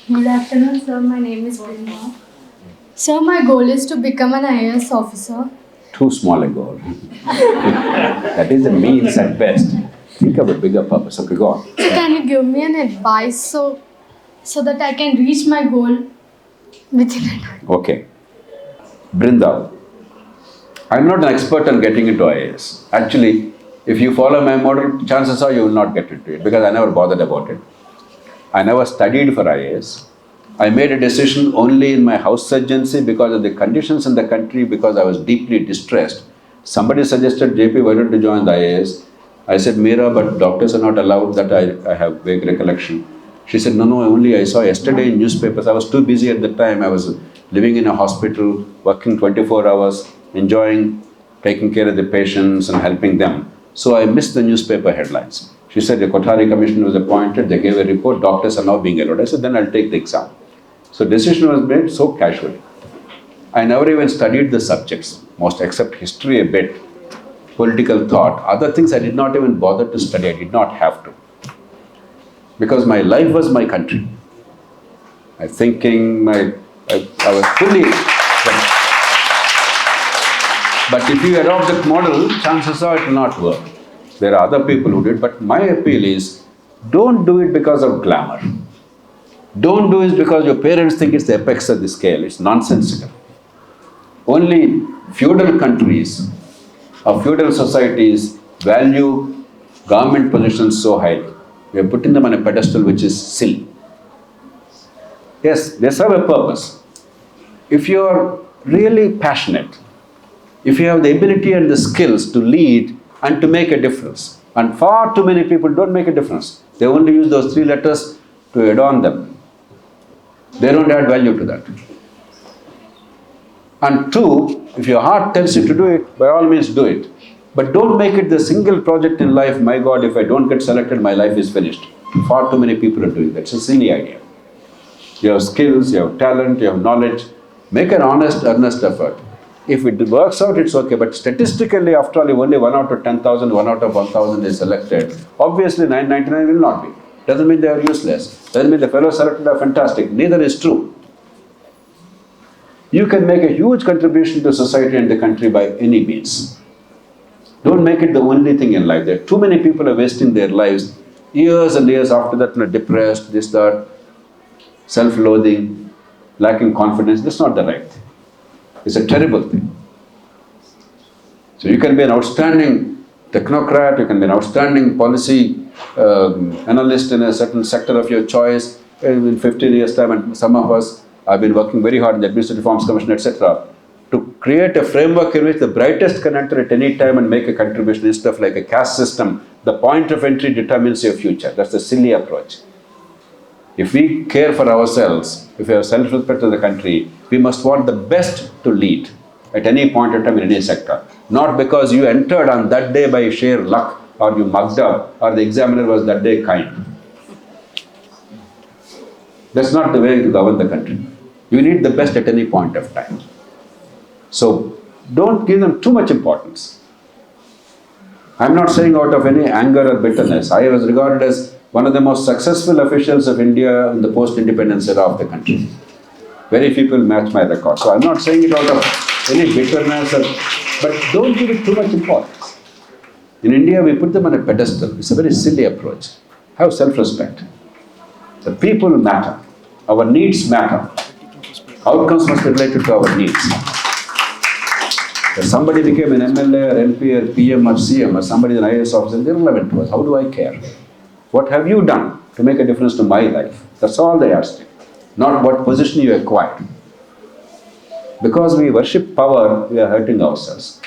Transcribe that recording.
Good afternoon, sir. My name is Brinda. Sir, my goal is to become an IAS officer. Too small a goal. That is the means at best. Think of a bigger purpose. Okay, go on. So can you give me an advice so that I can reach my goal within a time? Okay. Brinda, I'm not an expert on getting into IAS. Actually, if you follow my model, chances are you will not get into it because I never bothered about it. I never studied for IAS. I made a decision only in my house urgency because of the conditions in the country, because I was deeply distressed. Somebody suggested, JP, why don't you join the IAS? I said, Meera, but doctors are not allowed. That I have vague recollection. She said, no, only I saw yesterday in newspapers. I was too busy at the time. I was living in a hospital, working 24 hours, enjoying taking care of the patients and helping them. So I missed the newspaper headlines. She said the Kothari Commission was appointed, they gave a report, doctors are now being allowed. I said, then I'll take the exam. So decision was made so casually. I never even studied the subjects, most except history a bit, political thought. Other things I did not even bother to study, I did not have to. Because my life was my country. My thinking, I was fully... But if you adopt that model, chances are it will not work. There are other people who did, but my appeal is, don't do it because of glamour. Don't do it because your parents think it's the apex of the scale. It's nonsensical. Only feudal countries or feudal societies value government positions so highly. We are putting them on a pedestal which is silly. Yes, they serve a purpose. If you are really passionate, if you have the ability and the skills to lead and to make a difference, and far too many people don't make a difference. They only use those 3 letters to adorn them. They don't add value to that. And 2, if your heart tells you to do it, by all means do it. But don't make it the single project in life. My God, if I don't get selected, my life is finished. Far too many people are doing that. It's a silly idea. You have skills, you have talent, you have knowledge. Make an honest, earnest effort. If it works out, it's okay. But statistically, after all, if only 1 out of 10,000, 1 out of 1,000 is selected, obviously 999 will not be. Doesn't mean they are useless. Doesn't mean the fellows selected are fantastic. Neither is true. You can make a huge contribution to society and the country by any means. Don't make it the only thing in life. There are too many people are wasting their lives years and years after that, depressed, this, that, self-loathing, lacking confidence. That's not the right thing. It's a terrible thing. So you can be an outstanding technocrat, you can be an outstanding policy analyst in a certain sector of your choice in 15 years' time, and some of us have been working very hard in the Administrative Reforms Commission, etc., to create a framework in which the brightest can enter at any time and make a contribution instead of like a caste system. The point of entry determines your future. That's the silly approach. If we care for ourselves, if we have self-respect to the country, we must want the best to lead at any point in time in any sector. Not because you entered on that day by sheer luck, or you mugged up, or the examiner was that day kind. That's not the way to govern the country. You need the best at any point of time. So don't give them too much importance. I'm not saying out of any anger or bitterness. I was regarded as one of the most successful officials of India in the post-independence era of the country. Very few people match my record. So I'm not saying it out of any bitterness, but don't give it too much importance. In India, we put them on a pedestal. It's a very silly approach. Have self-respect. The people matter. Our needs matter. Outcomes must be related to our needs. If somebody became an MLA or MP or PM or CM or somebody is an IAS officer, it's irrelevant to us. How do I care? What have you done to make a difference to my life? That's all they ask. Not what position you acquired. Because we worship power, we are hurting ourselves.